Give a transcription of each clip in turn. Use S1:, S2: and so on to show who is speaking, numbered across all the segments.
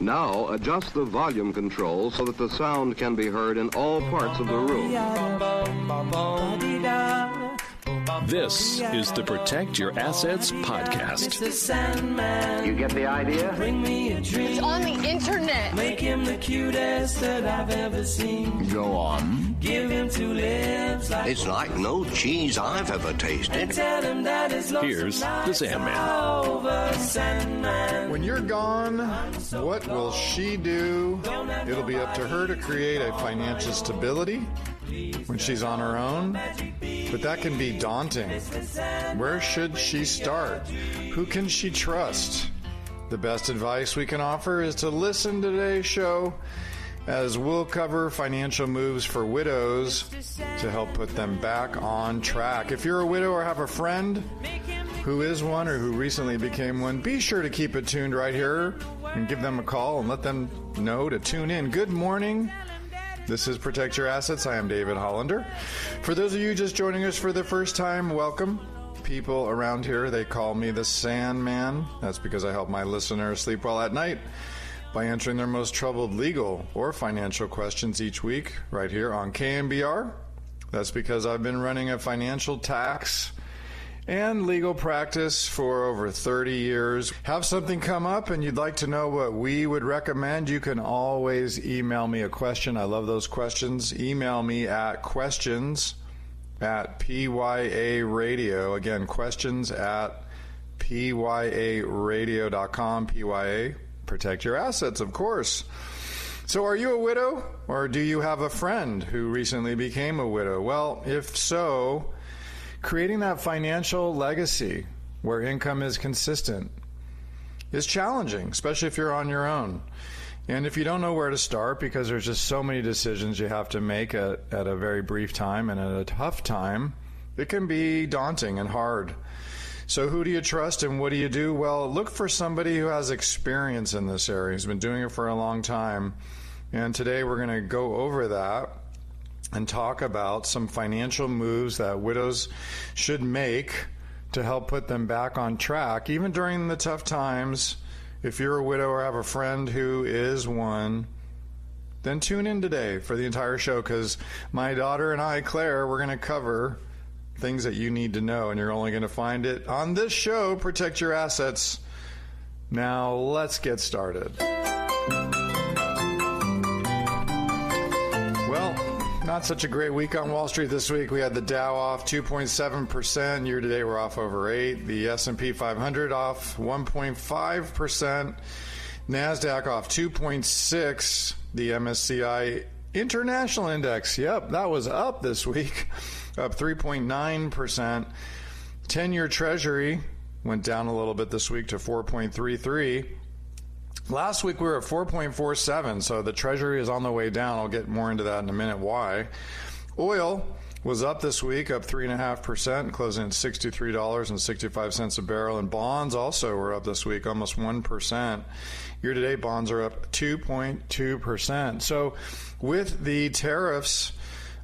S1: Now adjust the volume control so that the sound can be heard in all parts of the room.
S2: This is the Protect Your Assets podcast.
S3: You get the idea?
S4: It's on the internet.
S5: Make him the cutest that I've ever seen.
S3: Go on.
S5: Give him two lips like
S3: It's like no cheese I've ever tasted.
S5: and tell him that his love
S2: Here's the Sandman.
S5: over Sandman.
S6: When you're gone, what will she do? It'll be up to her to create a financial stability when she's on her own, but that can be daunting. Where should she start? Who can she trust? The best advice we can offer is to listen to today's show, as we'll cover financial moves for widows to help put them back on track. If you're a widow or have a friend who is one or who recently became one, be sure to keep it tuned right here and give them a call and let them know to tune in. Good morning. This is Protect Your Assets. I am David Hollander. For those of you just joining us for the first time, welcome. People around here, they call me the Sandman. That's because I help my listeners sleep well at night by answering their most troubled legal or financial questions each week right here on KMBR. That's because I've been running a financial tax and legal practice for over 30 years. Have something come up and you'd like to know what we would recommend, you can always email me a question. I love those questions. Email me at questions@PYA-radio. Again, questions@PYAradio.com. PYA, protect your assets, of course. So are you a widow, or do you have a friend who recently became a widow? Well, if so, creating that financial legacy where income is consistent is challenging, especially if you're on your own. And if you don't know where to start, because there's just so many decisions you have to make at a very brief time and at a tough time, it can be daunting and hard. So who do you trust and what do you do? Well, look for somebody who has experience in this area, who's been doing it for a long time. And today we're going to go over that and talk about some financial moves that widows should make to help put them back on track, even during the tough times. If you're a widow or have a friend who is one, then tune in today for the entire show, because my daughter and I, Claire, we're going to cover things that you need to know, and you're only going to find it on this show, Protect Your Assets. Now, let's get started. Well, not such a great week on Wall Street this week. We had the Dow off 2.7%. Year to date, we're off over 8%. The S&P 500 off 1.5%. NASDAQ off 2.6%. The MSCI International Index, yep, that was up this week, up 3.9%. 10-year Treasury went down a little bit this week to 4.33%. Last week we were at 4.47, so the Treasury is on the way down. I'll get more into that in a minute why. Oil was up this week, up 3.5%, closing at $63.65 a barrel. And bonds also were up this week, almost 1%. Year-to-date bonds are up 2.2%. So with the tariffs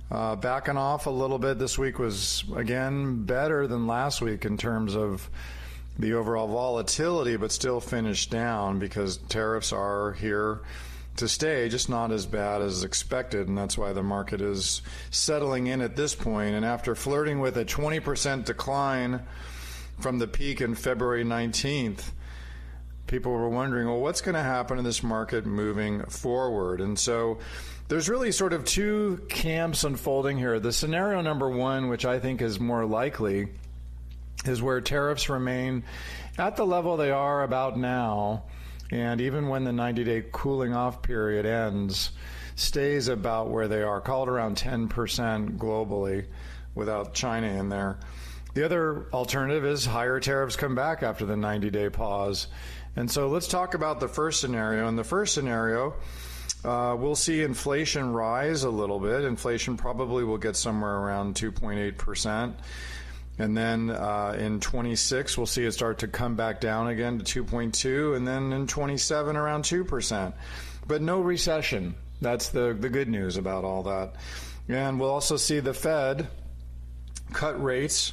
S6: backing off a little bit, this week was, again, better than last week in terms of the overall volatility, but still finished down because tariffs are here to stay, just not as bad as expected, and that's why the market is settling in at this point. And after flirting with a 20% decline from the peak in February 19th, people were wondering, well, what's going to happen in this market moving forward? And so there's really sort of two camps unfolding here. The scenario number one, which I think is more likely, is where tariffs remain at the level they are about now, and even when the 90-day cooling off period ends, stays about where they are, call it around 10% globally without China in there. The other alternative is higher tariffs come back after the 90-day pause. And so let's talk about the first scenario. In the first scenario, we'll see inflation rise a little bit. Inflation probably will get somewhere around 2.8%. And then in 26, we'll see it start to come back down again to 2.2, and then in 27, around 2%. But no recession. That's the good news about all that. And we'll also see the Fed cut rates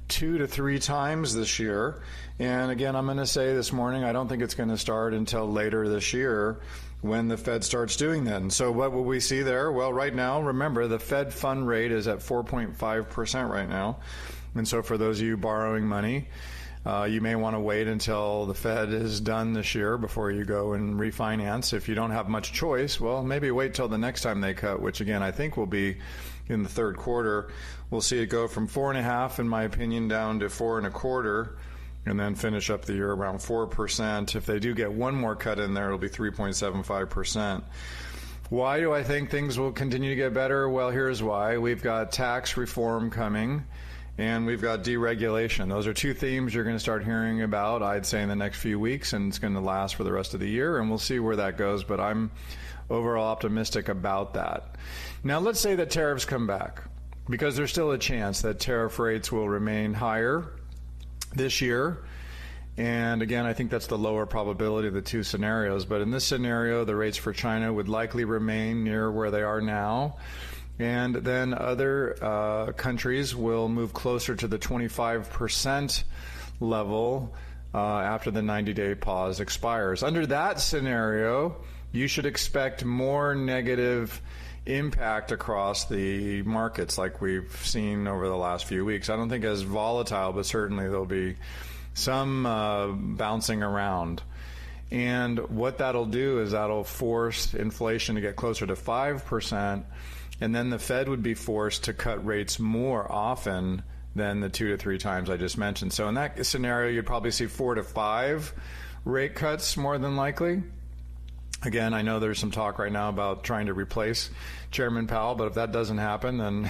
S6: 2 to 3 times this year. And again, I'm going to say this morning, I don't think it's going to start until later this year when the Fed starts doing that. And so what will we see there? Well, right now, remember, the Fed fund rate is at 4.5% right now. And so for those of you borrowing money, you may want to wait until the Fed is done this year before you go and refinance. If you don't have much choice, well, maybe wait till the next time they cut, which again, I think will be in the third quarter. We'll see it go from 4.5%, in my opinion, down to 4.25%, and then finish up the year around 4%. If they do get one more cut in there, it'll be 3.75%. Why do I think things will continue to get better? Well, here's why. We've got tax reform coming, and we've got deregulation. Those are two themes you're going to start hearing about, I'd say, in the next few weeks, and it's going to last for the rest of the year, and we'll see where that goes, but I'm overall optimistic about that. Now, let's say that tariffs come back, because there's still a chance that tariff rates will remain higher this year. And again, I think that's the lower probability of the two scenarios. But in this scenario, the rates for China would likely remain near where they are now. And then other countries will move closer to the 25% level after the 90-day pause expires. Under that scenario, you should expect more negative impact across the markets like we've seen over the last few weeks. I don't think as volatile, but certainly there'll be some bouncing around. And what that'll do is that'll force inflation to get closer to 5%, and then the Fed would be forced to cut rates more often than the 2 to 3 times I just mentioned. So in that scenario, you'd probably see 4 to 5 rate cuts more than likely. Again, I know there's some talk right now about trying to replace Chairman Powell, but if that doesn't happen, then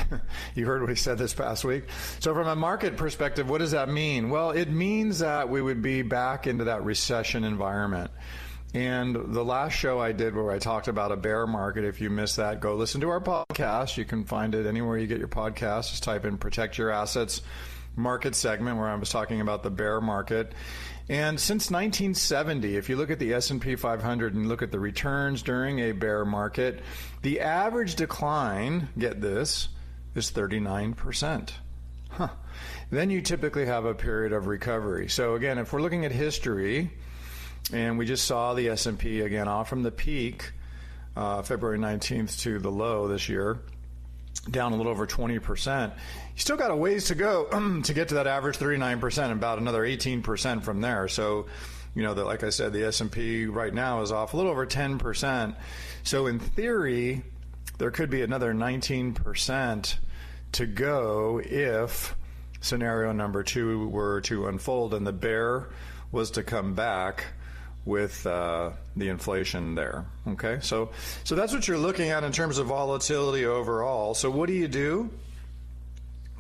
S6: you heard what he said this past week. So from a market perspective, what does that mean? Well, it means that we would be back into that recession environment. And the last show I did where I talked about a bear market, if you missed that, go listen to our podcast. You can find it anywhere you get your podcast. Just type in Protect Your Assets market segment where I was talking about the bear market. And since 1970, if you look at the S&P 500 and look at the returns during a bear market, the average decline, get this, is 39%. Then you typically have a period of recovery. So again, if we're looking at history, and we just saw the S&P again off from the peak, February 19th to the low this year, down a little over 20%. You still got a ways to go to get to that average 39%, about another 18% from there. So, you know, like I said, the S&P right now is off a little over 10%. So in theory, there could be another 19% to go if scenario number 2 were to unfold and the bear was to come back with the inflation there. Okay, so that's what you're looking at in terms of volatility overall. So what do?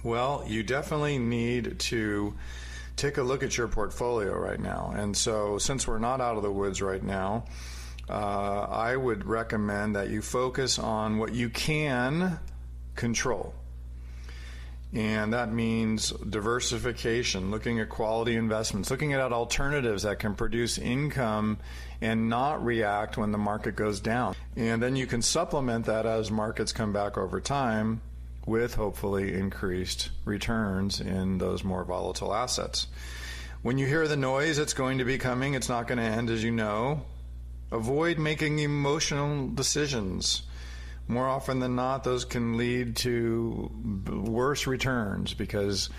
S6: Well, you definitely need to take a look at your portfolio right now. And so since we're not out of the woods right now, I would recommend that you focus on what you can control. And that means diversification, looking at quality investments, looking at alternatives that can produce income and not react when the market goes down. And then you can supplement that as markets come back over time with hopefully increased returns in those more volatile assets. When you hear the noise, it's going to be coming. It's not going to end, as you know. Avoid making emotional decisions. More often than not, those can lead to worse returns because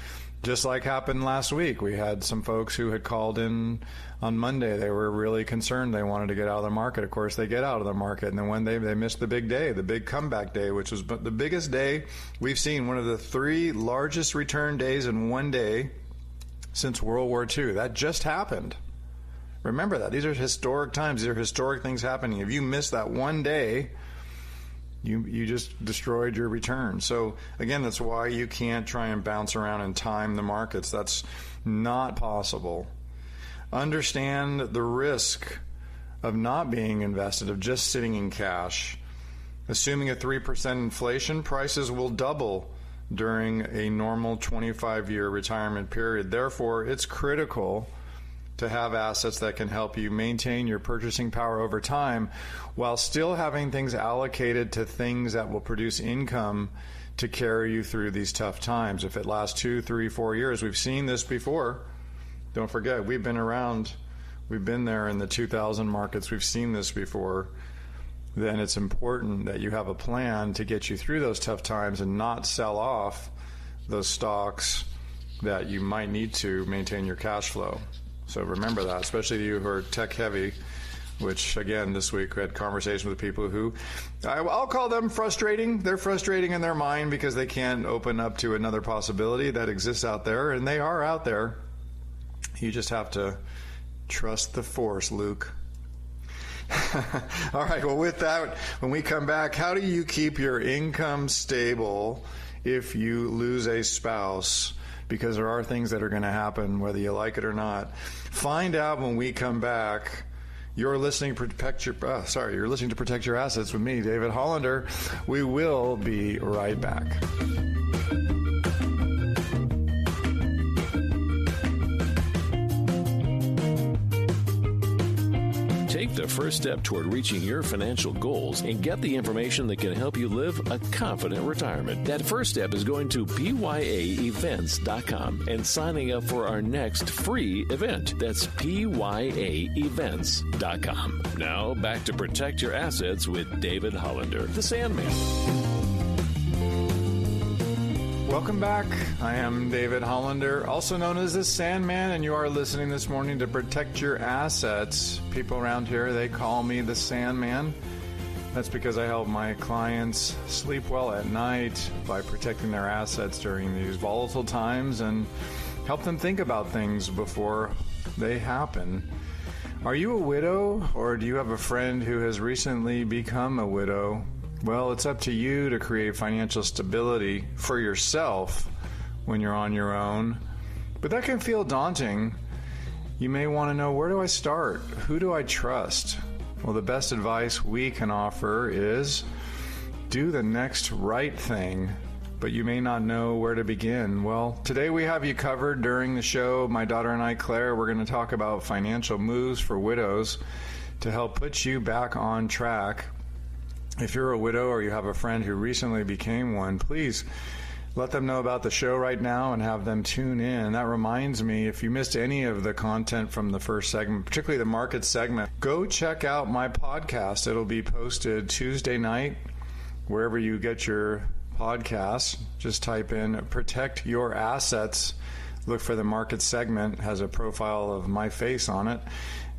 S6: just like happened last week, we had some folks who had called in on Monday. They were really concerned. They wanted to get out of the market. Of course, they get out of the market. And then when they missed the big day, the big comeback day, which was the biggest day we've seen, one of the 3 largest return days in one day since World War II. That just happened. Remember that. These are historic times. These are historic things happening. If you miss that one day, you just destroyed your return. So again, that's why you can't try and bounce around and time the markets. That's not possible. Understand the risk of not being invested, of just sitting in cash. Assuming a 3% inflation, prices will double during a normal 25-year retirement period. Therefore, it's critical to have assets that can help you maintain your purchasing power over time while still having things allocated to things that will produce income to carry you through these tough times. If it lasts 2, 3, 4 years, we've seen this before. Don't forget, we've been around. We've been there in the 2000 markets. We've seen this before. Then it's important that you have a plan to get you through those tough times and not sell off those stocks that you might need to maintain your cash flow. So remember that, especially you who are tech heavy, which again this week we had conversations with people who I'll call them frustrating. They're frustrating in their mind because they can't open up to another possibility that exists out there, and they are out there. You just have to trust the force, Luke. All right, well, with that, when we come back, how do you keep your income stable if you lose a spouse? Because there are things that are going to happen whether you like it or not. Find out when we come back. You're listening to Protect Your Assets with me, David Hollander. We will be right back.
S2: Take the first step toward reaching your financial goals and get the information that can help you live a confident retirement. That first step is going to pyaevents.com and signing up for our next free event. That's pyaevents.com. Now back to Protect Your Assets with David Hollander, the Sandman.
S6: Welcome back. I am David Hollander, also known as the Sandman, and you are listening this morning to Protect Your Assets. People around here, they call me the Sandman. That's because I help my clients sleep well at night by protecting their assets during these volatile times and help them think about things before they happen. Are you a widow, or do you have a friend who has recently become a widow? Well, it's up to you to create financial stability for yourself when you're on your own. But that can feel daunting. You may want to know, where do I start? Who do I trust? Well, the best advice we can offer is do the next right thing, but you may not know where to begin. Well, today we have you covered during the show. My daughter and I, Claire, we're going to talk about financial moves for widows to help put you back on track. If you're a widow or you have a friend who recently became one, please let them know about the show right now and have them tune in. That reminds me, if you missed any of the content from the first segment, particularly the market segment, go check out my podcast. It'll be posted Tuesday night, wherever you get your podcasts. Just type in Protect Your Assets. Look for the market segment. It has a profile of my face on it.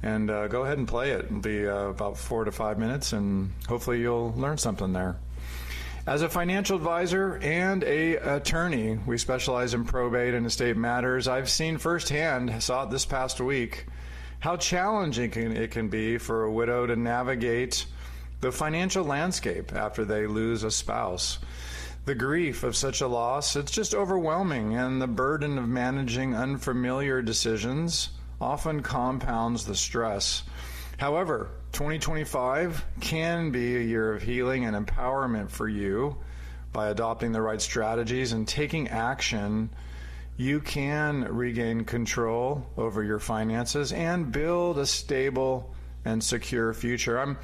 S6: And go ahead and play it. It'll be about 4 to 5 minutes, and hopefully you'll learn something there. As a financial advisor and a attorney, we specialize in probate and estate matters. I've seen firsthand, saw it this past week, how challenging it can be for a widow to navigate the financial landscape after they lose a spouse. The grief of such a loss, it's just overwhelming, and the burden of managing unfamiliar decisions often compounds the stress. However, 2025 can be a year of healing and empowerment for you. By adopting the right strategies and taking action, you can regain control over your finances and build a stable and secure future. I'm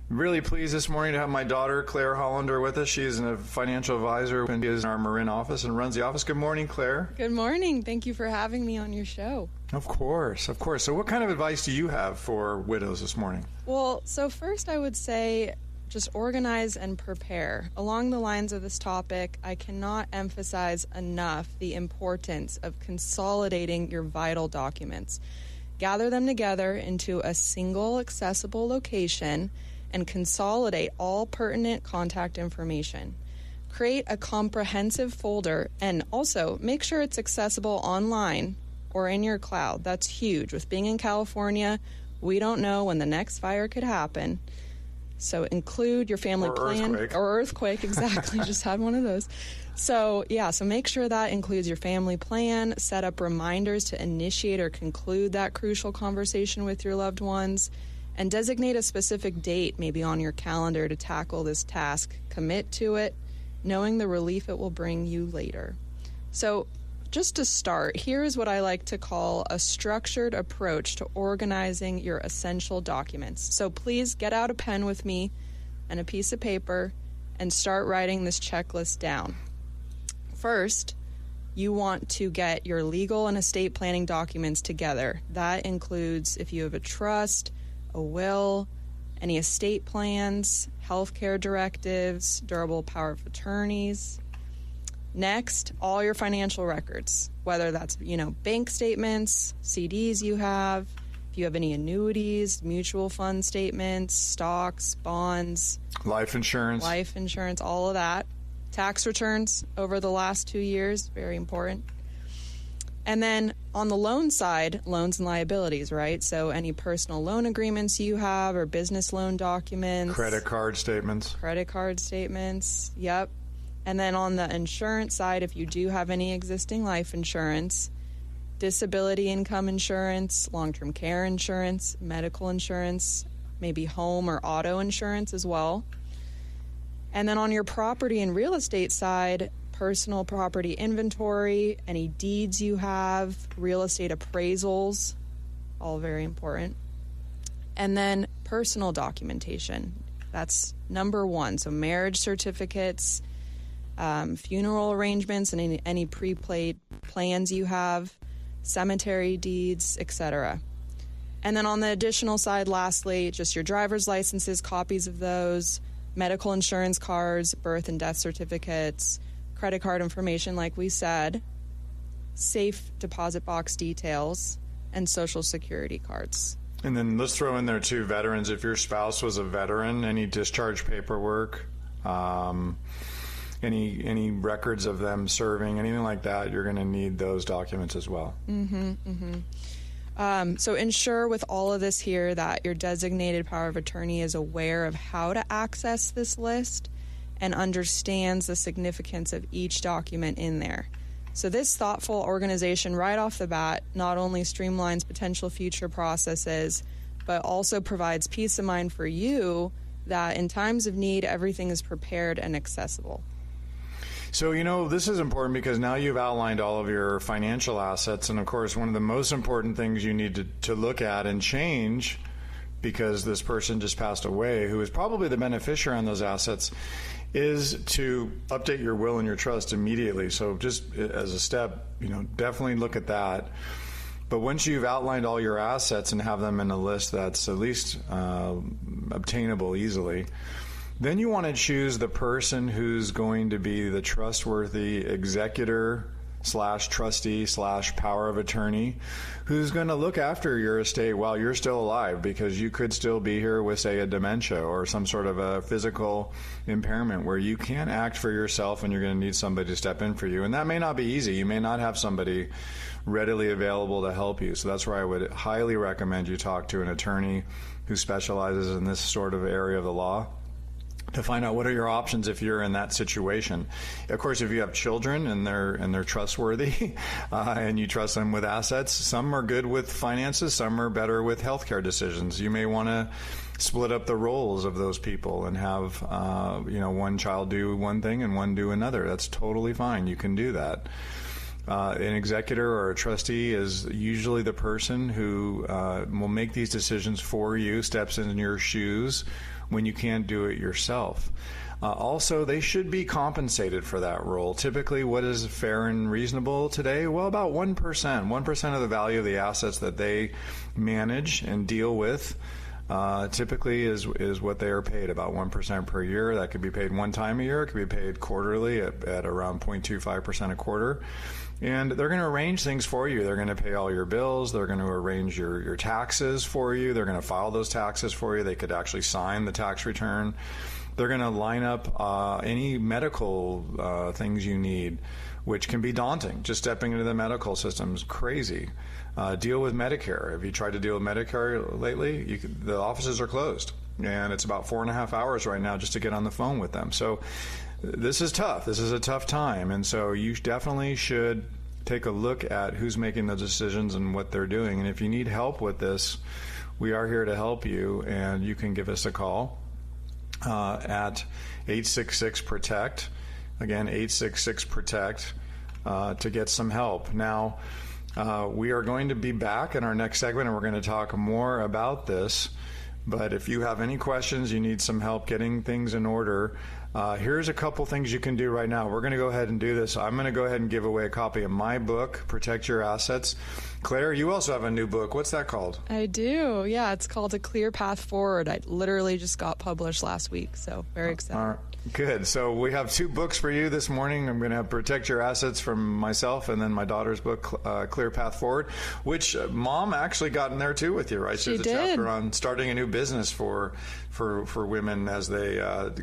S6: really pleased this morning to have my daughter, Claire Hollander, with us. She's a financial advisor and is in our Marin office and runs the office. Good morning, Claire.
S4: Good morning. Thank you for having me on your show.
S6: Of course, of course. So what kind of advice do you have for widows this morning?
S4: Well, so first I would say just organize and prepare. Along the lines of this topic, I cannot emphasize enough the importance of consolidating your vital documents. Gather them together into a single accessible location and consolidate all pertinent contact information. Create a comprehensive folder and also make sure it's accessible online or in your cloud. That's huge. With being in California, we don't know when the next fire could happen. So include your family plan. Or earthquake, exactly. Just had one of those. So make sure that includes your family plan. Set up reminders to initiate or conclude that crucial conversation with your loved ones. And designate a specific date, maybe on your calendar, to tackle this task. Commit to it, knowing the relief it will bring you later. So just to start, here is what I like to call a structured approach to organizing your essential documents. So please get out a pen with me and a piece of paper and start writing this checklist down. First, you want to get your legal and estate planning documents together. That includes if you have a trust, a will, any estate plans, healthcare directives, durable power of attorneys. Next, all your financial records, whether that's, bank statements, CDs you have, if you have any annuities, mutual fund statements, stocks, bonds,
S6: life insurance,
S4: all of that. Tax returns over the last 2 years, very important. And then on the loan side, loans and liabilities, right? So any personal loan agreements you have or business loan documents.
S6: Credit card statements,
S4: yep. And then on the insurance side, if you do have any existing life insurance, disability income insurance, long-term care insurance, medical insurance, maybe home or auto insurance as well. And then on your property and real estate side, personal property inventory, any deeds you have, real estate appraisals, all very important. And then personal documentation. That's number one. So marriage certificates, funeral arrangements, and any pre-planned plans you have, cemetery deeds, etc. And then on the additional side, lastly, just your driver's licenses, copies of those, medical insurance cards, birth and death certificates, credit card information, like we said, safe deposit box details, and social security cards.
S6: And then let's throw in there too, veterans. If your spouse was a veteran, any discharge paperwork, any records of them serving, anything like that, you're going to need those documents as well.
S4: So ensure with all of this here that your designated power of attorney is aware of how to access this list and understands the significance of each document in there. So this thoughtful organization right off the bat not only streamlines potential future processes, but also provides peace of mind for you that in times of need, everything is prepared and accessible.
S6: So, this is important because now you've outlined all of your financial assets. And, of course, one of the most important things you need to look at and change, because this person just passed away, who is probably the beneficiary on those assets, is to update your will and your trust immediately. So just as a step, definitely look at that. But once you've outlined all your assets and have them in a list that's at least obtainable easily, then you want to choose the person who's going to be the trustworthy executor / trustee / power of attorney, who's going to look after your estate while you're still alive, because you could still be here with, say, a dementia or some sort of a physical impairment where you can't act for yourself and you're going to need somebody to step in for you. And that may not be easy. You may not have somebody readily available to help you. So that's where I would highly recommend you talk to an attorney who specializes in this sort of area of the law, to find out what are your options if you're in that situation. Of course, if you have children and they're trustworthy and you trust them with assets, some are good with finances, some are better with healthcare decisions. You may want to split up the roles of those people and have one child do one thing and one do another. That's totally fine. You can do that. An executor or a trustee is usually the person who will make these decisions for you, steps in your shoes when you can't do it yourself. Also, they should be compensated for that role. Typically, what is fair and reasonable today? Well, about 1% of the value of the assets that they manage and deal with typically is what they are paid, about 1% per year. That could be paid one time a year. It could be paid quarterly at around 0.25% a quarter. And they're going to arrange things for you. They're going to pay all your bills. They're going to arrange your taxes for you. They're going to file those taxes for you. They could actually sign the tax return. They're going to line up any medical things you need, which can be daunting. Just stepping into the medical system is crazy. Deal with Medicare. Have you tried to deal with Medicare lately? The offices are closed, and it's about 4.5 hours right now just to get on the phone with them. So this is tough. This is a tough time, and so you definitely should take a look at who's making the decisions and what they're doing. And if you need help with this, we are here to help you, and you can give us a call at 866-PROTECT. Again, 866-PROTECT to get some help. Now, we are going to be back in our next segment, and we're going to talk more about this. But if you have any questions, you need some help getting things in order, Here's a couple things you can do right now. We're going to go ahead and do this. I'm going to go ahead and give away a copy of my book, Protect Your Assets. Claire, you also have a new book. What's that called?
S4: I do. Yeah, it's called A Clear Path Forward. I literally just got published last week, so very excited.
S6: All right. Good. So we have two books for you this morning. I'm going to have Protect Your Assets from myself, and then my daughter's book, Clear Path Forward, which Mom actually got in there too with you, right?
S4: She
S6: There's a
S4: did.
S6: chapter on starting a new business for women as they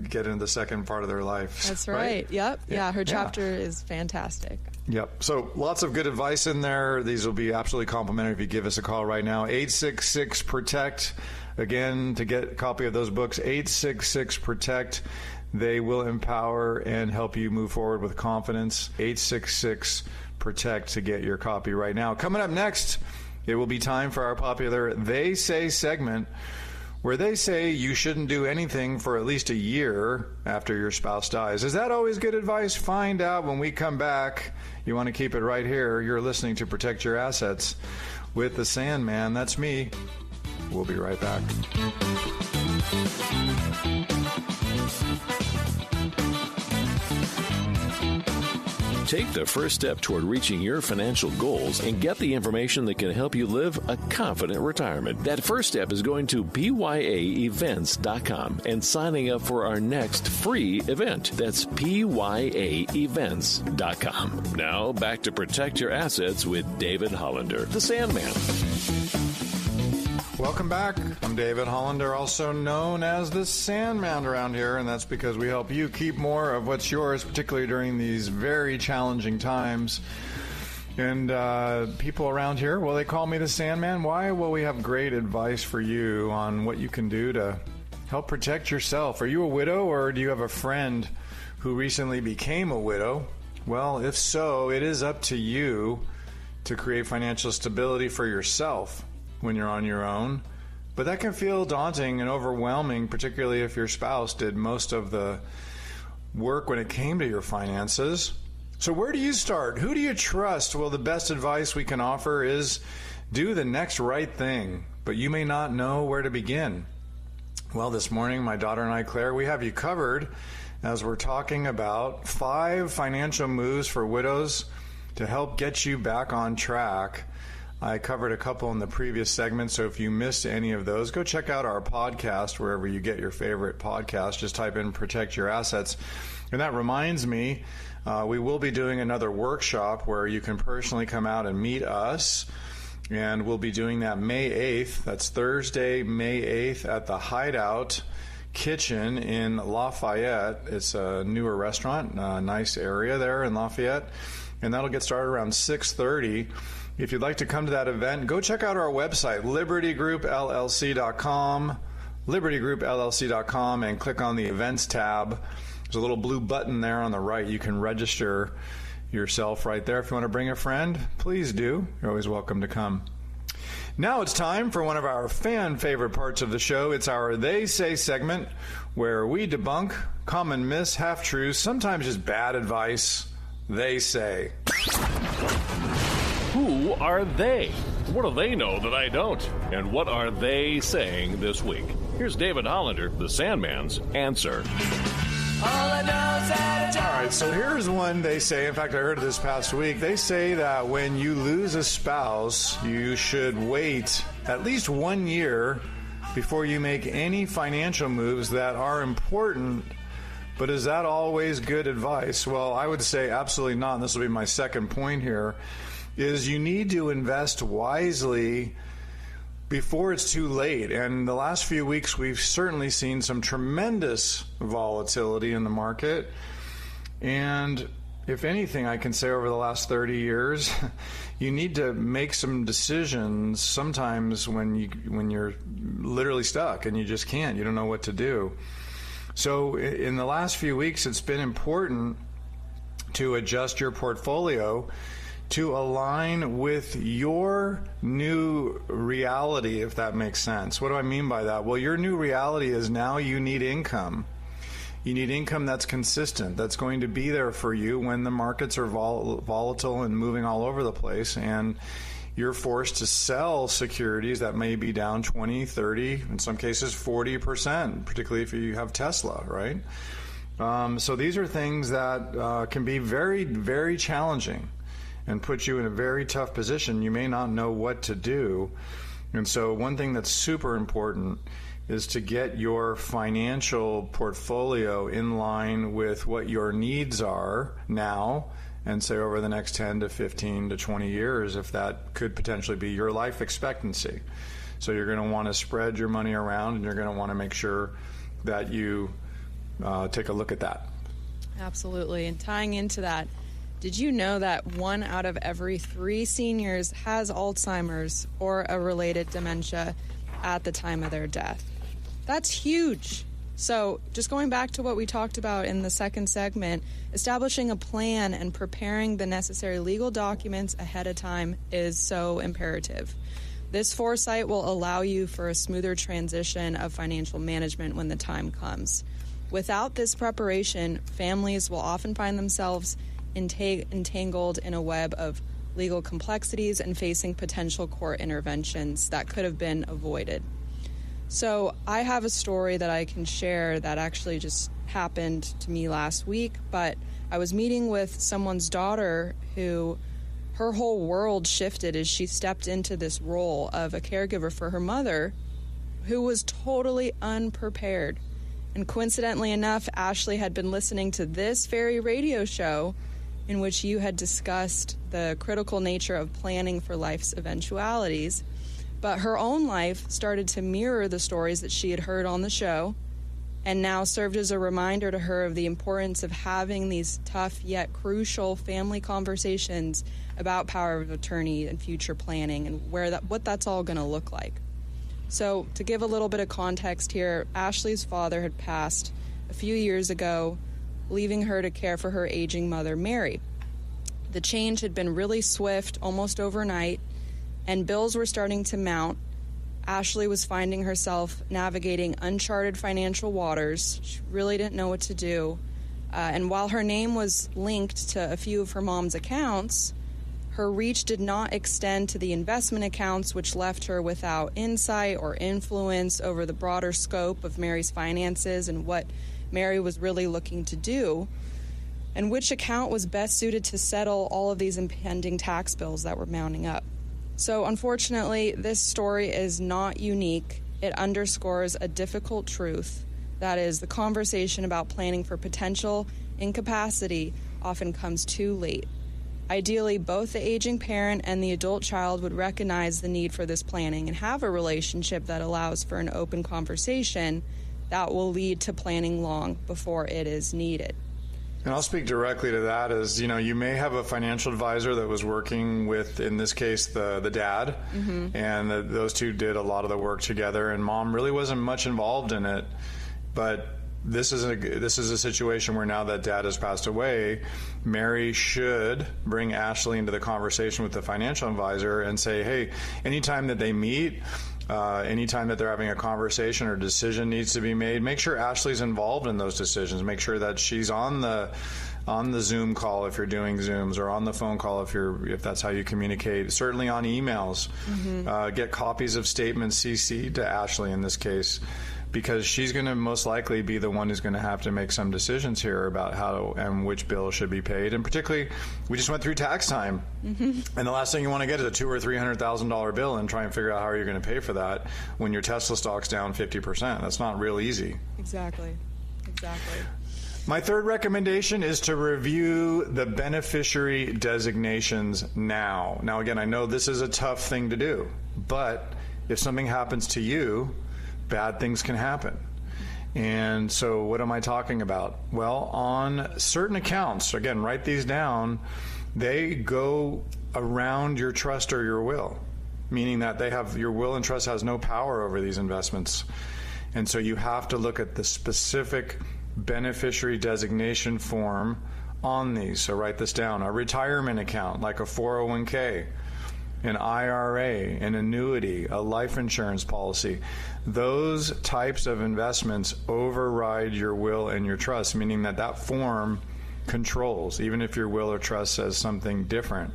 S6: get into the second part of their life.
S4: That's right. Yep. Yeah, her chapter is fantastic.
S6: Yep. So lots of good advice in there. These will be absolutely complimentary if you give us a call right now. 866-PROTECT. Again, to get a copy of those books, 866-PROTECT. They will empower and help you move forward with confidence. 866-PROTECT to get your copy right now. Coming up next, it will be time for our popular They Say segment, where they say you shouldn't do anything for at least a year after your spouse dies. Is that always good advice? Find out when we come back. You want to keep it right here. You're listening to Protect Your Assets with the Sandman. That's me. We'll be right back.
S2: Take the first step toward reaching your financial goals and get the information that can help you live a confident retirement. That first step is going to PYAevents.com and signing up for our next free event. That's PYAevents.com. Now back to Protect Your Assets with David Hollander, the Sandman.
S6: Welcome back. I'm David Hollander, also known as the Sandman around here, and that's because we help you keep more of what's yours, particularly during these very challenging times. And people around here, well, they call me the Sandman. Why? Well, we have great advice for you on what you can do to help protect yourself. Are you a widow, or do you have a friend who recently became a widow? Well, if so, it is up to you to create financial stability for yourself when you're on your own. But that can feel daunting and overwhelming, particularly if your spouse did most of the work when it came to your finances. So where do you start? Who do you trust? Well, the best advice we can offer is do the next right thing, but you may not know where to begin. Well, this morning, my daughter and I, Claire, we have you covered as we're talking about 5 financial moves for widows to help get you back on track. I covered a couple in the previous segment, so if you missed any of those, go check out our podcast wherever you get your favorite podcast. Just type in Protect Your Assets. And that reminds me, we will be doing another workshop where you can personally come out and meet us. And we'll be doing that May 8th. That's Thursday, May 8th at the Hideout Kitchen in Lafayette. It's a newer restaurant, a nice area there in Lafayette. And that'll get started around 6:30. If you'd like to come to that event, go check out our website, libertygroupllc.com, and click on the events tab. There's a little blue button there on the right. You can register yourself right there. If you want to bring a friend, please do. You're always welcome to come. Now it's time for one of our fan favorite parts of the show. It's our They Say segment, where we debunk common myths, half-truths, sometimes just bad advice. They say.
S2: Who are they? What do they know that I don't? And what are they saying this week? Here's David Hollander, the Sandman's answer.
S5: All I know is that
S6: All right, so here's one they say. In fact, I heard it this past week. They say that when you lose a spouse, you should wait at least 1 year before you make any financial moves that are important. But is that always good advice? Well, I would say absolutely not. And this will be my second point here, is you need to invest wisely before it's too late. And the last few weeks, we've certainly seen some tremendous volatility in the market. And if anything, I can say over the last 30 years, you need to make some decisions sometimes when you're literally stuck and you just can't. You don't know what to do. So in the last few weeks, it's been important to adjust your portfolio to align with your new reality, if that makes sense. What do I mean by that? Well, your new reality is now you need income. You need income that's consistent, that's going to be there for you when the markets are volatile and moving all over the place, and you're forced to sell securities that may be down 20, 30, in some cases 40%, particularly if you have Tesla, right? So these are things that can be very, very challenging and put you in a very tough position. You may not know what to do. And so one thing that's super important is to get your financial portfolio in line with what your needs are now, and say over the next 10 to 15 to 20 years, if that could potentially be your life expectancy. So you're going to want to spread your money around, and you're going to want to make sure that you take a look at that.
S4: Absolutely. And tying into that, did you know that 1 out of every 3 seniors has Alzheimer's or a related dementia at the time of their death? That's huge. So just going back to what we talked about in the second segment, establishing a plan and preparing the necessary legal documents ahead of time is so imperative. This foresight will allow you for a smoother transition of financial management when the time comes. Without this preparation, families will often find themselves entangled in a web of legal complexities and facing potential court interventions that could have been avoided. So I have a story that I can share that actually just happened to me last week, but I was meeting with someone's daughter who her whole world shifted as she stepped into this role of a caregiver for her mother, who was totally unprepared. And coincidentally enough, Ashley had been listening to this very radio show in which you had discussed the critical nature of planning for life's eventualities. But her own life started to mirror the stories that she had heard on the show, and now served as a reminder to her of the importance of having these tough yet crucial family conversations about power of attorney and future planning and what that's all going to look like. So to give a little bit of context here, Ashley's father had passed a few years ago, leaving her to care for her aging mother, Mary. The change had been really swift, almost overnight, and bills were starting to mount. Ashley was finding herself navigating uncharted financial waters. She really didn't know what to do. And while her name was linked to a few of her mom's accounts, her reach did not extend to the investment accounts, which left her without insight or influence over the broader scope of Mary's finances and what Mary was really looking to do, and which account was best suited to settle all of these impending tax bills that were mounting up. So unfortunately, this story is not unique. It underscores a difficult truth. That is, the conversation about planning for potential incapacity often comes too late. Ideally, both the aging parent and the adult child would recognize the need for this planning and have a relationship that allows for an open conversation that will lead to planning long before it is needed.
S6: And I'll speak directly to that as, you may have a financial advisor that was working with, in this case, the dad, and those two did a lot of the work together, and mom really wasn't much involved in it. But this is a situation where now that dad has passed away, Mary should bring Ashley into the conversation with the financial advisor and say, hey, anytime that they meet, anytime that they're having a conversation or decision needs to be made, make sure Ashley's involved in those decisions. Make sure that she's on the Zoom call if you're doing Zooms, or on the phone call if that's how you communicate. Certainly on emails. Get copies of statements CC'd to Ashley in this case, because she's going to most likely be the one who's going to have to make some decisions here about how and which bill should be paid. And particularly, we just went through tax time, and the last thing you want to get is a $200,000 or $300,000 bill and try and figure out how you're going to pay for that when your Tesla stock's down 50%. That's not real easy.
S4: Exactly.
S6: My third recommendation is to review the beneficiary designations now. Now, again, I know this is a tough thing to do, but if something happens to you, bad things can happen. And so what am I talking about? Well, on certain accounts, again, write these down, they go around your trust or your will, meaning that your will and trust has no power over these investments. And so you have to look at the specific beneficiary designation form on these. So write this down. A retirement account, like a 401k, an IRA, an annuity, a life insurance policy. Those types of investments override your will and your trust, meaning that form controls, even if your will or trust says something different.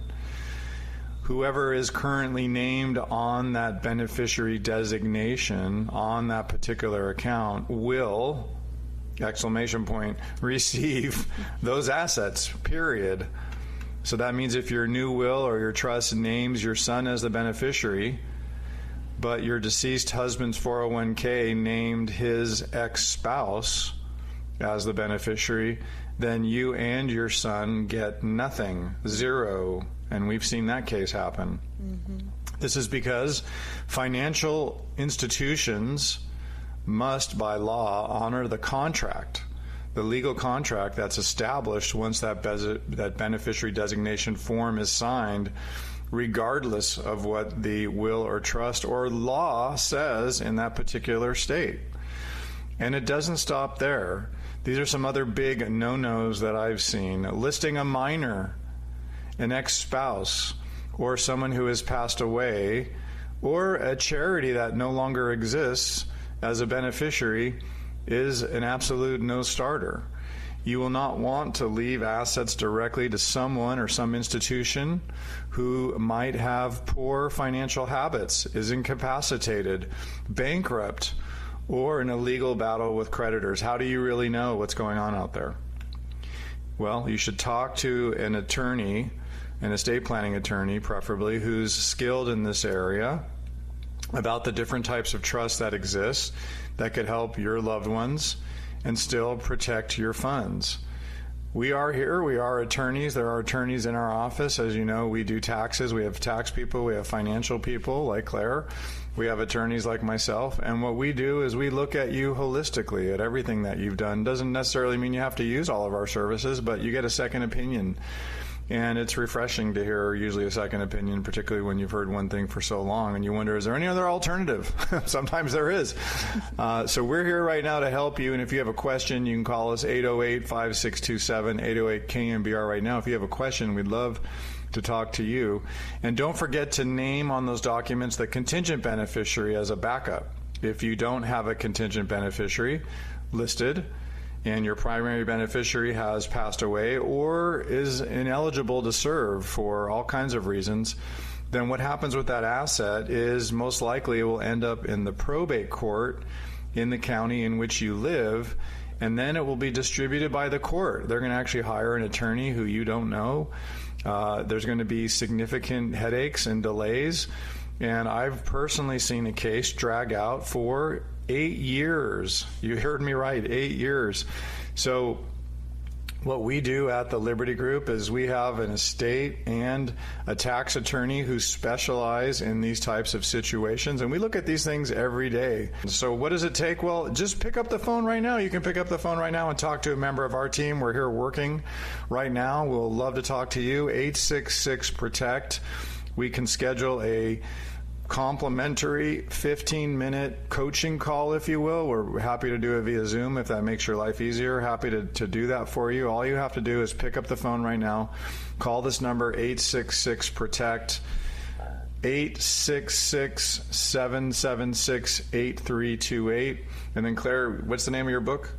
S6: Whoever is currently named on that beneficiary designation on that particular account will exclamation point, receive those assets, period. So that means if your new will or your trust names your son as the beneficiary, but your deceased husband's 401k named his ex-spouse as the beneficiary, then you and your son get nothing, zero. And we've seen that case happen. Mm-hmm. This is because financial institutions must, by law, honor the contract, the legal contract that's established once that beneficiary designation form is signed, regardless of what the will or trust or law says in that particular state. And it doesn't stop there. These are some other big no-nos that I've seen. Listing a minor, an ex-spouse, or someone who has passed away, or a charity that no longer exists as a beneficiary is an absolute no-starter. You will not want to leave assets directly to someone or some institution who might have poor financial habits, is incapacitated, bankrupt, or in a legal battle with creditors. How do you really know what's going on out there? Well, you should talk to an attorney, an estate planning attorney preferably, who's skilled in this area, about the different types of trusts that exist that could help your loved ones and still protect your funds. We are here. We are attorneys. There are attorneys in our office. As you know, we do taxes. We have tax people. We have financial people like Claire. We have attorneys like myself. And what we do is we look at you holistically, at everything that you've done. Doesn't necessarily mean you have to use all of our services, but you get a second opinion. And it's refreshing to hear usually a second opinion, particularly when you've heard one thing for so long and you wonder, is there any other alternative? Sometimes there is. So we're here right now to help you. And if you have a question, you can call us 808-5627, 808-KMBR right now. If you have a question, we'd love to talk to you. And don't forget to name on those documents the contingent beneficiary as a backup. If you don't have a contingent beneficiary listed, and your primary beneficiary has passed away or is ineligible to serve for all kinds of reasons, then what happens with that asset is most likely it will end up in the probate court in the county in which you live, and then it will be distributed by the court. They're going to actually hire an attorney who you don't know. There's going to be significant headaches and delays, and I've personally seen a case drag out for 8 years. You heard me right, 8 years. So what we do at the Liberty Group is we have an estate and a tax attorney who specialize in these types of situations, and we look at these things every day. So what does it take? Well, just pick up the phone right now. You can pick up the phone right now and talk to a member of our team. We're here working right now. We'll love to talk to you. 866-PROTECT. We can schedule a complimentary 15-minute coaching call, if you will. We're happy to do it via Zoom if that makes your life easier. Happy to do that for you. All you have to do is pick up the phone right now. Call this number, 866-PROTECT, 866-776-8328. And then, Claire, what's the name of your book?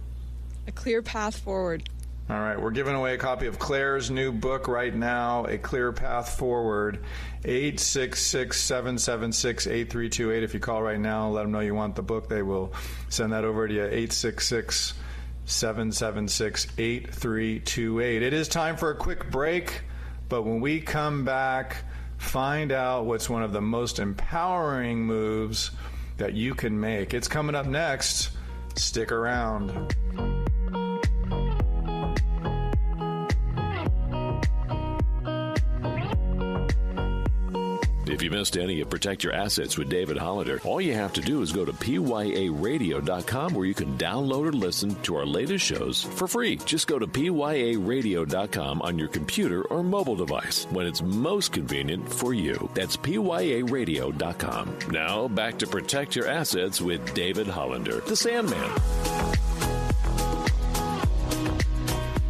S4: A Clear Path Forward.
S6: All right, we're giving away a copy of Claire's new book right now, A Clear Path Forward, 866-776-8328. If you call right now, let them know you want the book. They will send that over to you, 866-776-8328. It is time for a quick break, but when we come back, find out what's one of the most empowering moves that you can make. It's coming up next. Stick around.
S2: If you missed any of Protect Your Assets with David Hollander, all you have to do is go to pyaradio.com, where you can download or listen to our latest shows for free. Just go to pyaradio.com on your computer or mobile device when it's most convenient for you. That's pyaradio.com. Now back to Protect Your Assets with David Hollander, the Sandman.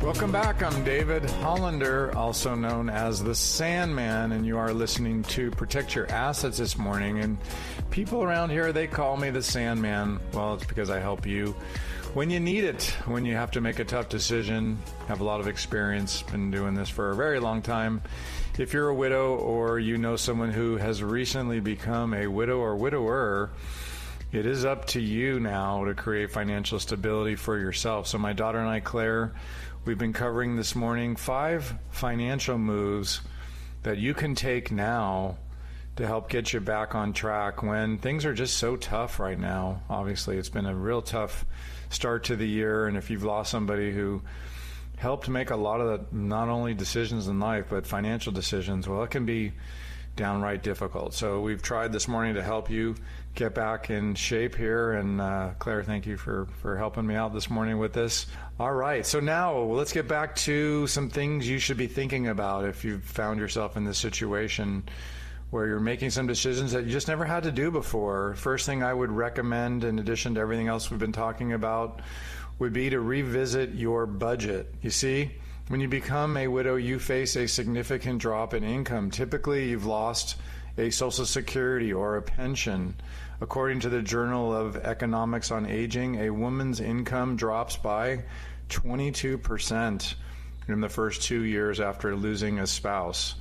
S6: Welcome back. I'm David Hollander, also known as the Sandman, and you are listening to Protect Your Assets this morning. And people around here, they call me the Sandman. Well, it's because I help you when you need it, when you have to make a tough decision. Have a lot of experience, been doing this for a very long time. If you're a widow or you know someone who has recently become a widow or widower, It is up to you now to create financial stability for yourself. So my daughter and I, Claire, we've been covering this morning 5 financial moves that you can take now to help get you back on track when things are just so tough right now. Obviously, it's been a real tough start to the year, and if you've lost somebody who helped make a lot of the not only decisions in life but financial decisions, well, it can be downright difficult. So we've tried this morning to help you get back in shape here, and Claire, thank you for helping me out this morning with this. All right, so now let's get back to some things you should be thinking about if you've found yourself in this situation where you're making some decisions that you just never had to do before. First thing I would recommend, in addition to everything else we've been talking about, would be to revisit your budget. You see, when you become a widow, you face a significant drop in income. Typically, you've lost a Social Security or a pension. According to the Journal of Economics on Aging, a woman's income drops by 22% in the first 2 years after losing a spouse.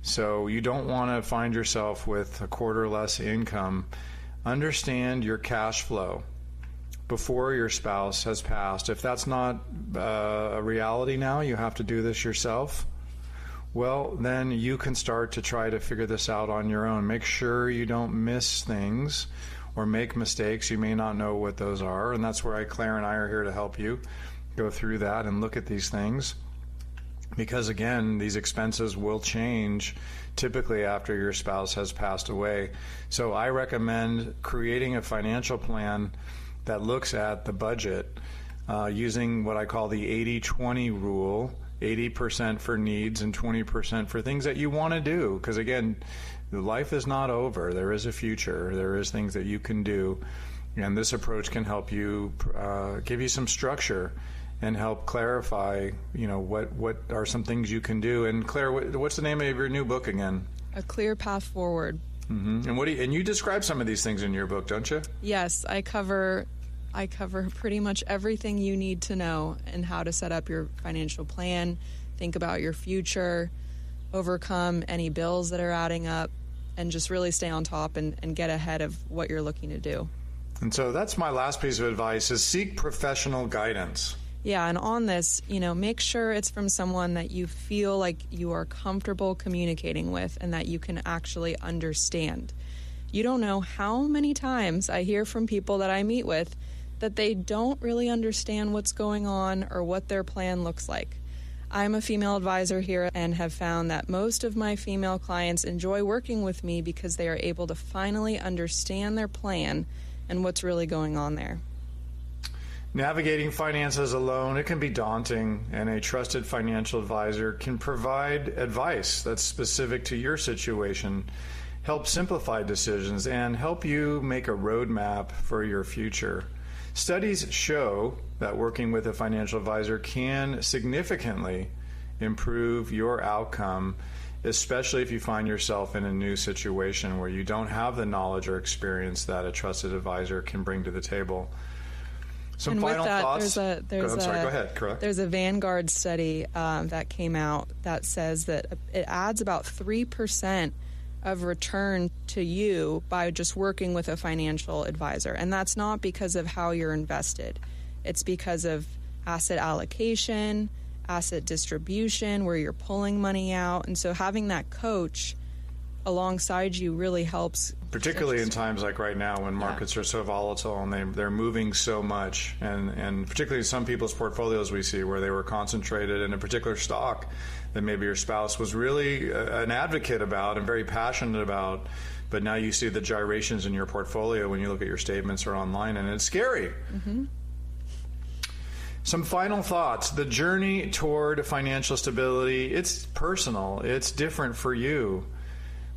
S6: So you don't want to find yourself with a quarter less income. Understand your cash flow before your spouse has passed. If that's not a reality now, you have to do this yourself, well, then you can start to try to figure this out on your own. Make sure you don't miss things or make mistakes. You may not know what those are, and that's where Claire and I are here to help you go through that and look at these things. Because again, these expenses will change typically after your spouse has passed away. So I recommend creating a financial plan that looks at the budget using what I call the 80-20 rule, 80% for needs and 20% for things that you want to do. Because again, life is not over. There is a future. There is things that you can do. And this approach can help you give you some structure and help clarify, what are some things you can do. And Claire, what's the name of your new book again?
S4: A Clear Path Forward.
S6: Mm-hmm. And you describe some of these things in your book, don't you?
S4: Yes, I cover pretty much everything you need to know and how to set up your financial plan, think about your future, overcome any bills that are adding up, and just really stay on top and get ahead of what you're looking to do. And
S6: so that's my last piece of advice, is seek professional guidance.
S4: Yeah, and on this, make sure it's from someone that you feel like you are comfortable communicating with and that you can actually understand. You don't know how many times I hear from people that I meet with that they don't really understand what's going on or what their plan looks like. I'm a female advisor here and have found that most of my female clients enjoy working with me because they are able to finally understand their plan and what's really going on there.
S6: Navigating finances alone, it can be daunting, and a trusted financial advisor can provide advice that's specific to your situation, help simplify decisions, and help you make a roadmap for your future. Studies show that working with a financial advisor can significantly improve your outcome, especially if you find yourself in a new situation where you don't have the knowledge or experience that a trusted advisor can bring to the table. Some
S4: and
S6: final
S4: with that,
S6: thoughts?
S4: Go
S6: ahead. Correct.
S4: There's a Vanguard study that came out that says that it adds about 3% of return to you by just working with a financial advisor. And that's not because of how you're invested. It's because of asset allocation, asset distribution, where you're pulling money out. And so having that coach alongside you really helps.
S6: Particularly in times like right now when markets are so volatile and they're moving so much, and particularly some people's portfolios we see where they were concentrated in a particular stock that maybe your spouse was really an advocate about and very passionate about, but now you see the gyrations in your portfolio when you look at your statements or online, and it's scary. Mm-hmm. Some final thoughts. The journey toward financial stability, it's personal. It's different for you.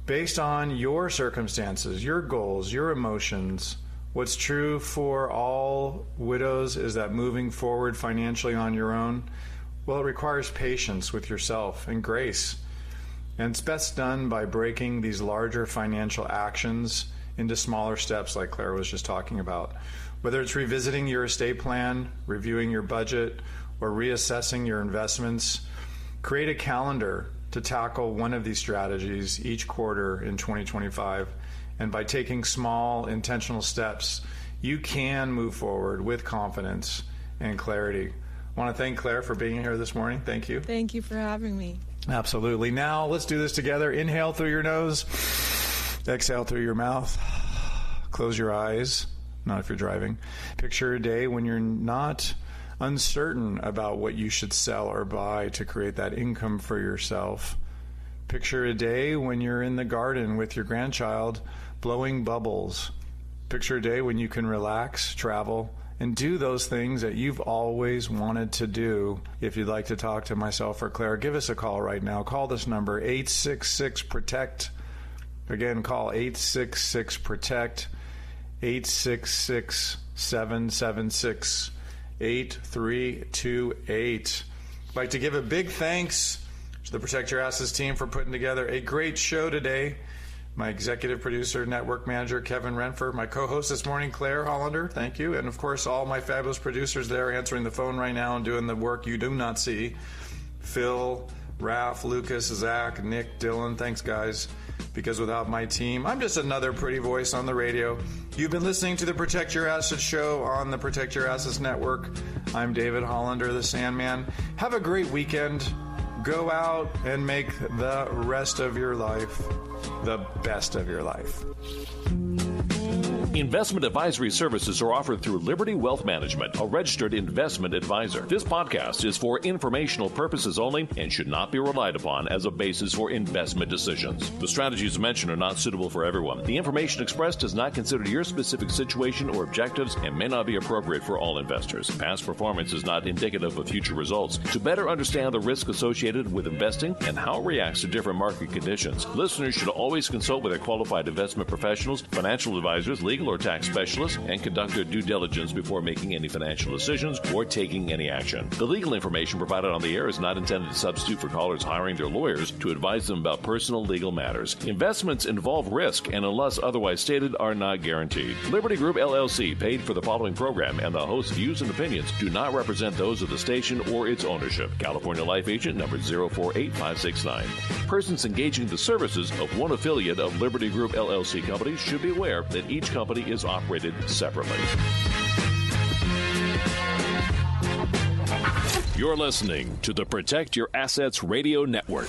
S6: Based on your circumstances, your goals, your emotions, what's true for all widows is that moving forward financially on your own, well, it requires patience with yourself and grace. And it's best done by breaking these larger financial actions into smaller steps like Claire was just talking about. Whether it's revisiting your estate plan, reviewing your budget, or reassessing your investments, create a calendar to tackle one of these strategies each quarter in 2025 And by taking small, intentional steps, you can move forward with confidence and clarity. I want to thank Claire for being here this morning. Thank you.
S4: Thank you for having me.
S6: Absolutely. Now, let's do this together. Inhale through your nose. Exhale through your mouth. Close your eyes, not if you're driving. Picture a day when you're not uncertain about what you should sell or buy to create that income for yourself. Picture a day when you're in the garden with your grandchild blowing bubbles. Picture a day when you can relax, travel, and do those things that you've always wanted to do. If you'd like to talk to myself or Claire, give us a call right now. Call this number, 866-PROTECT. Again, call 866-PROTECT, 866-776-8328. I'd like to give a big thanks to the Protect Your Assets team for putting together a great show today. My executive producer, network manager, Kevin Renfer, my co-host this morning, Claire Hollander, thank you. And of course, all my fabulous producers there answering the phone right now and doing the work you do not see. Phil, Ralph, Lucas, Zach, Nick, Dylan, thanks guys. Because without my team, I'm just another pretty voice on the radio. You've been listening to the Protect Your Assets show on the Protect Your Assets Network. I'm David Hollander, the Sandman. Have a great weekend. Go out and make the rest of your life the best of your life.
S2: Investment advisory services are offered through Liberty Wealth Management, a registered investment advisor. This podcast is for informational purposes only and should not be relied upon as a basis for investment decisions. The strategies mentioned are not suitable for everyone. The information expressed does not consider your specific situation or objectives and may not be appropriate for all investors. Past performance is not indicative of future results. To better understand the risk associated with investing and how it reacts to different market conditions, listeners should always consult with their qualified investment professionals, financial advisors, legal or tax specialists, and conduct their due diligence before making any financial decisions or taking any action. The legal information provided on the air is not intended to substitute for callers hiring their lawyers to advise them about personal legal matters. Investments involve risk and, unless otherwise stated, are not guaranteed. Liberty Group LLC paid for the following program, and the host's views and opinions do not represent those of the station or its ownership. California Life Agent number 048569. Persons engaging the services of one affiliate of Liberty Group LLC companies should be aware that each company is operated separately. You're listening to the Protect Your Assets Radio Network.